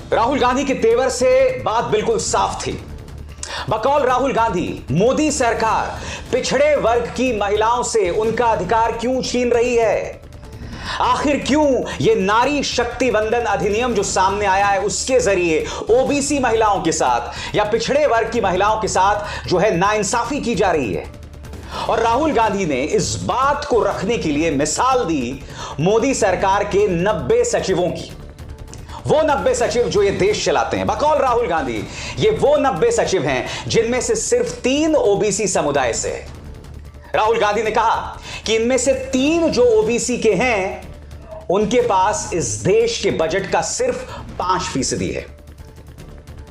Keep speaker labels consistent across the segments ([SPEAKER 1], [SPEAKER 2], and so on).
[SPEAKER 1] राहुल गांधी के तेवर से बात बिल्कुल साफ थी। बकौल राहुल गांधी, मोदी सरकार पिछड़े वर्ग की महिलाओं से उनका अधिकार क्यों छीन रही है? आखिर क्यों ये नारी शक्ति वंदन अधिनियम जो सामने आया है उसके जरिए ओबीसी महिलाओं के साथ या पिछड़े वर्ग की महिलाओं के साथ जो है नाइंसाफी की जा रही है? और राहुल गांधी ने इस बात को रखने के लिए मिसाल दी मोदी सरकार के 90 सचिवों की। वो 90 सचिव जो ये देश चलाते हैं, बकौल राहुल गांधी, ये वो 90 सचिव हैं जिनमें से सिर्फ 3 ओबीसी समुदाय से है। राहुल गांधी ने कहा कि इनमें से 3 जो ओबीसी के हैं उनके पास इस देश के बजट का सिर्फ 5% है,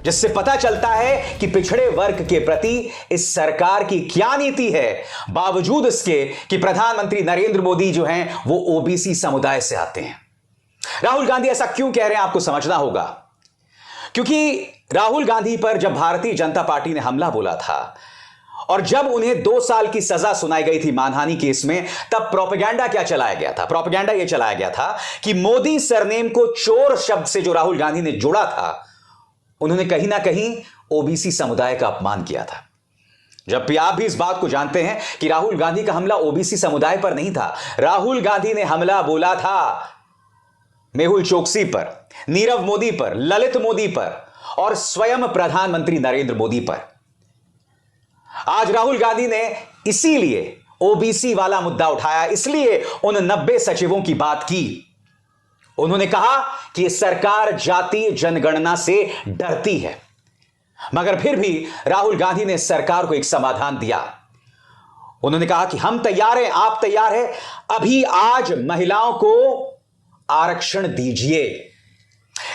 [SPEAKER 1] जिससे पता चलता है कि पिछड़े वर्ग के प्रति इस सरकार की क्या नीति है, बावजूद इसके कि प्रधानमंत्री नरेंद्र मोदी जो हैं वो ओबीसी समुदाय से आते हैं। राहुल गांधी ऐसा क्यों कह रहे हैं आपको समझना होगा, क्योंकि राहुल गांधी पर जब भारतीय जनता पार्टी ने हमला बोला था और जब उन्हें 2 साल की सजा सुनाई गई थी मानहानि केस में, तब प्रोपेगेंडा क्या चलाया गया था? प्रोपेगेंडा यह चलाया गया था कि मोदी सरनेम को चोर शब्द से जो राहुल गांधी ने जोड़ा था, उन्होंने कहीं ना कहीं ओबीसी समुदाय का अपमान किया था। जबकि आप भी इस बात को जानते हैं कि राहुल गांधी का हमला ओबीसी समुदाय पर नहीं था। राहुल गांधी ने हमला बोला था मेहुल चोकसी पर, नीरव मोदी पर, ललित मोदी पर और स्वयं प्रधानमंत्री नरेंद्र मोदी पर। आज राहुल गांधी ने इसीलिए ओबीसी वाला मुद्दा उठाया, इसलिए उन 90 सचिवों की बात की। उन्होंने कहा कि सरकार जातीय जनगणना से डरती है, मगर फिर भी राहुल गांधी ने सरकार को एक समाधान दिया। उन्होंने कहा कि हम तैयार हैं, आप तैयार हैं, अभी आज महिलाओं को आरक्षण दीजिए।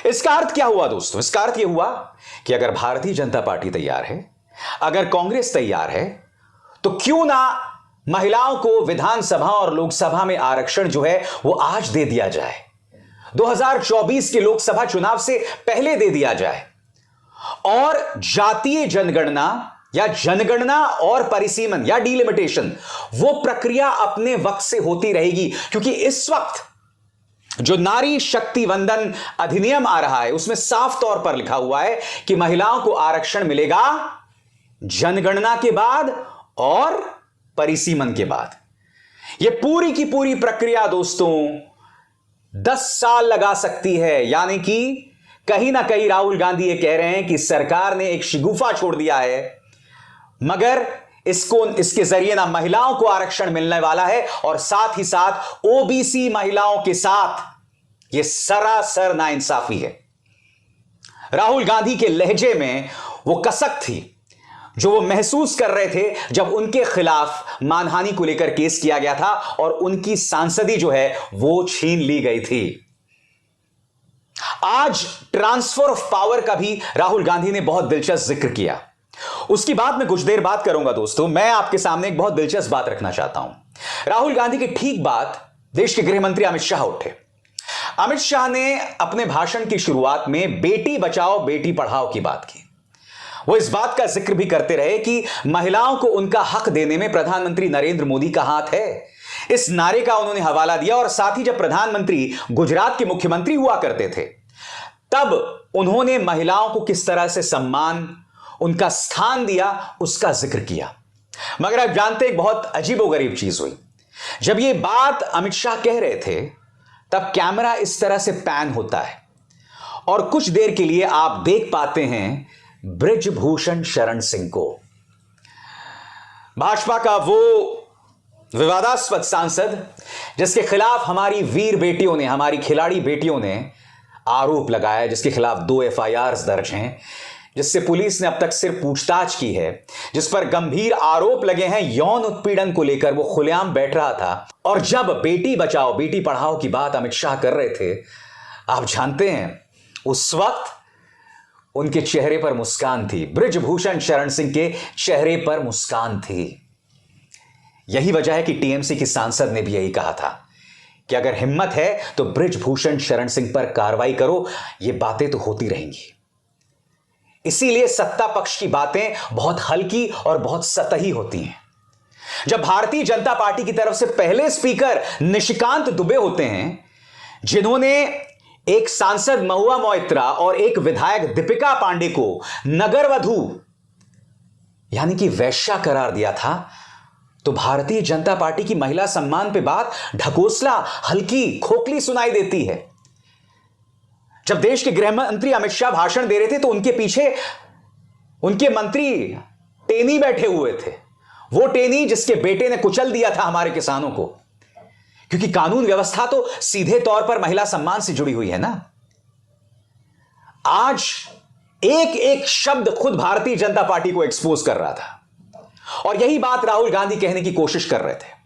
[SPEAKER 1] इसका अर्थ क्या हुआ दोस्तों? इसका अर्थ यह हुआ कि अगर भारतीय जनता पार्टी तैयार है, अगर कांग्रेस तैयार है, तो क्यों ना महिलाओं को विधानसभा और लोकसभा में आरक्षण जो है वो आज दे दिया जाए, 2024 के लोकसभा चुनाव से पहले दे दिया जाए। और जातीय जनगणना या जनगणना और परिसीमन या डिलिमिटेशन, वो प्रक्रिया अपने वक्त से होती रहेगी, क्योंकि इस वक्त जो नारी शक्ति वंदन अधिनियम आ रहा है उसमें साफ तौर पर लिखा हुआ है कि महिलाओं को आरक्षण मिलेगा जनगणना के बाद और परिसीमन के बाद। यह पूरी की पूरी प्रक्रिया दोस्तों 10 साल लगा सकती है। यानी कि कहीं ना कहीं राहुल गांधी ये कह रहे हैं कि सरकार ने एक शिगुफा छोड़ दिया है, मगर इसके जरिए ना महिलाओं को आरक्षण मिलने वाला है और साथ ही साथ ओबीसी महिलाओं के साथ यह सरासर नाइंसाफी है। राहुल गांधी के लहजे में वो कसक थी जो वो महसूस कर रहे थे जब उनके खिलाफ मानहानि को लेकर केस किया गया था और उनकी सांसदी जो है वो छीन ली गई थी। आज ट्रांसफर ऑफ पावर का भी राहुल गांधी ने बहुत दिलचस्प जिक्र किया, उसकी बात मैं कुछ देर बात करूंगा। दोस्तों, मैं आपके सामने एक बहुत दिलचस्प बात रखना चाहता हूं। राहुल गांधी की ठीक बात देश के गृह मंत्री अमित शाह उठे। अमित शाह ने अपने भाषण की शुरुआत में बेटी बचाओ बेटी पढ़ाओ की बात की। वो इस बात का जिक्र भी करते रहे कि महिलाओं को उनका हक देने में प्रधानमंत्री नरेंद्र मोदी का हाथ है। इस नारे का उन्होंने हवाला दिया और साथ ही जब प्रधानमंत्री गुजरात के मुख्यमंत्री हुआ करते थे, तब उन्होंने महिलाओं को किस तरह से सम्मान, उनका स्थान दिया, उसका जिक्र किया। मगर आप जानते हैं एक बहुत अजीबोगरीब चीज हुई। जब यह बात अमित शाह कह रहे थे, तब कैमरा इस तरह से पैन होता है और कुछ देर के लिए आप देख पाते हैं बृजभूषण शरण सिंह को, भाजपा का वो विवादास्पद सांसद जिसके खिलाफ हमारी वीर बेटियों ने, हमारी खिलाड़ी बेटियों ने आरोप लगाया, जिसके खिलाफ 2 FIRs दर्ज हैं, जिससे पुलिस ने अब तक सिर्फ पूछताछ की है, जिस पर गंभीर आरोप लगे हैं यौन उत्पीड़न को लेकर। वो खुलेआम बैठ रहा था और जब बेटी बचाओ बेटी पढ़ाओ की बात अमित शाह कर रहे थे, आप जानते हैं उस वक्त उनके चेहरे पर मुस्कान थी, बृजभूषण शरण सिंह के चेहरे पर मुस्कान थी। यही वजह है कि टीएमसी की सांसद ने भी यही कहा था कि अगर हिम्मत है तो बृजभूषण शरण सिंह पर कार्रवाई करो, ये बातें तो होती रहेंगी। इसीलिए सत्ता पक्ष की बातें बहुत हल्की और बहुत सतही होती हैं। जब भारतीय जनता पार्टी की तरफ से पहले स्पीकर निशिकांत दुबे होते हैं, जिन्होंने एक सांसद महुआ मोइत्रा और एक विधायक दीपिका पांडे को नगर वधू यानी कि वैश्या करार दिया था, तो भारतीय जनता पार्टी की महिला सम्मान पे बात ढकोसला, हल्की, खोखली सुनाई देती है। जब देश के गृह मंत्री अमित शाह भाषण दे रहे थे तो उनके पीछे उनके मंत्री टेनी बैठे हुए थे, वो टेनी जिसके बेटे ने कुचल दिया था हमारे किसानों को, क्योंकि कानून व्यवस्था तो सीधे तौर पर महिला सम्मान से जुड़ी हुई है ना। आज एक एक शब्द खुद भारतीय जनता पार्टी को एक्सपोज कर रहा था और यही बात राहुल गांधी कहने की कोशिश कर रहे थे।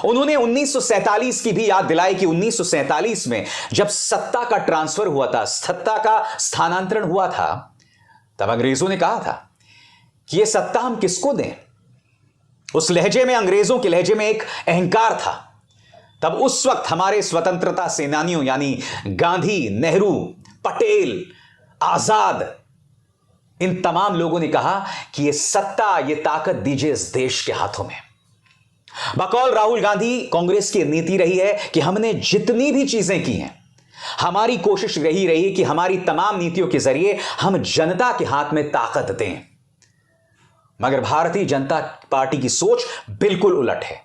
[SPEAKER 1] उन्होंने 1947 की भी याद दिलाई कि 1947 में जब सत्ता का ट्रांसफर हुआ था, सत्ता का स्थानांतरण हुआ था, तब अंग्रेजों ने कहा था कि यह सत्ता हम किसको दें। उस लहजे में, अंग्रेजों के लहजे में एक अहंकार था। तब उस वक्त हमारे स्वतंत्रता सेनानियों यानी गांधी, नेहरू, पटेल, आजाद, इन तमाम लोगों ने कहा कि यह सत्ता, यह ताकत दीजिए इस देश के हाथों में। बकौल राहुल गांधी, कांग्रेस की नीति रही है कि हमने जितनी भी चीजें की हैं, हमारी कोशिश रही है कि हमारी तमाम नीतियों के जरिए हम जनता के हाथ में ताकत दें। मगर भारतीय जनता पार्टी की सोच बिल्कुल उलट है।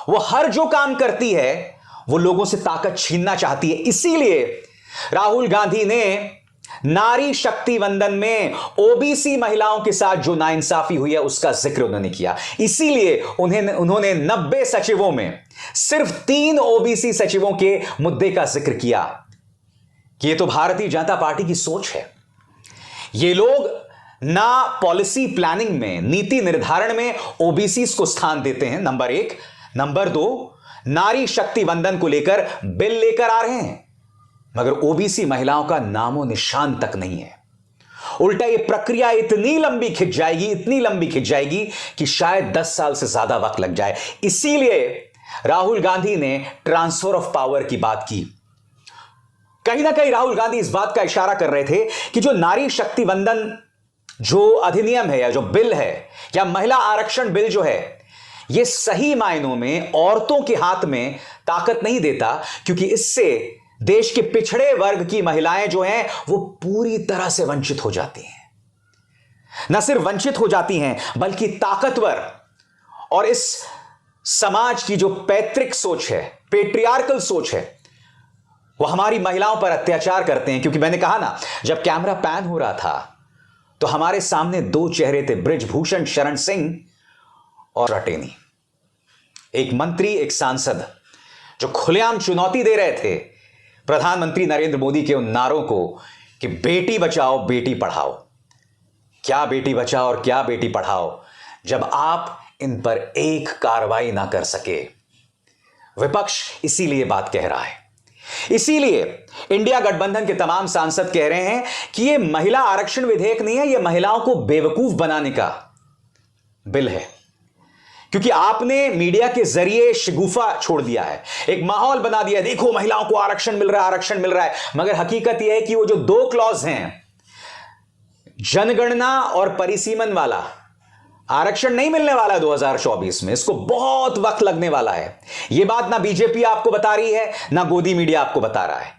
[SPEAKER 1] वो हर जो काम करती है वो लोगों से ताकत छीनना चाहती है। इसीलिए राहुल गांधी ने नारी शक्ति वंदन में ओबीसी महिलाओं के साथ जो नाइंसाफी हुई है उसका जिक्र उन्होंने किया। इसीलिए उन्होंने 90 सचिवों में सिर्फ 3 ओबीसी सचिवों के मुद्दे का जिक्र किया कि यह तो भारतीय जनता पार्टी की सोच है। ये लोग ना पॉलिसी प्लानिंग में, नीति निर्धारण में ओबीसी को स्थान देते हैं, नंबर 1। नंबर 2, नारी शक्ति वंदन को लेकर बिल लेकर आ रहे हैं, मगर ओबीसी महिलाओं का नामो निशान तक नहीं है। उल्टा ये प्रक्रिया इतनी लंबी खिंच जाएगी, इतनी लंबी खिंच जाएगी कि शायद 10 साल से ज्यादा वक्त लग जाए। इसीलिए राहुल गांधी ने ट्रांसफर ऑफ पावर की बात की। कहीं ना कहीं राहुल गांधी इस बात का इशारा कर रहे थे कि जो नारी शक्ति वंदन जो अधिनियम है या जो बिल है या महिला आरक्षण बिल जो है, यह सही मायनों में औरतों के हाथ में ताकत नहीं देता, क्योंकि इससे देश के पिछड़े वर्ग की महिलाएं जो हैं वो पूरी तरह से वंचित हो जाती हैं। न सिर्फ वंचित हो जाती हैं बल्कि ताकतवर, और इस समाज की जो पैतृक सोच है, पेट्रियार्कल सोच है, वो हमारी महिलाओं पर अत्याचार करते हैं। क्योंकि मैंने कहा ना, जब कैमरा पैन हो रहा था तो हमारे सामने 2 चेहरे थे, बृजभूषण शरण सिंह और टेनी। एक मंत्री, एक सांसद जो खुलेआम चुनौती दे रहे थे प्रधानमंत्री नरेंद्र मोदी के उन नारों को कि बेटी बचाओ, बेटी पढ़ाओ। क्या बेटी बचाओ और क्या बेटी पढ़ाओ जब आप इन पर एक कार्रवाई ना कर सके। विपक्ष इसीलिए बात कह रहा है। इसीलिए इंडिया गठबंधन के तमाम सांसद कह रहे हैं कि यह महिला आरक्षण विधेयक नहीं है, यह महिलाओं को बेवकूफ बनाने का बिल है। क्योंकि आपने मीडिया के जरिए शगुफा छोड़ दिया है, एक माहौल बना दिया, देखो महिलाओं को आरक्षण मिल रहा है, आरक्षण मिल रहा है। मगर हकीकत यह है कि वो जो 2 क्लॉज हैं, जनगणना और परिसीमन वाला, आरक्षण नहीं मिलने वाला है 2024 में। इसको बहुत वक्त लगने वाला है। यह बात ना बीजेपी आपको बता रही है, ना गोदी मीडिया आपको बता रहा है।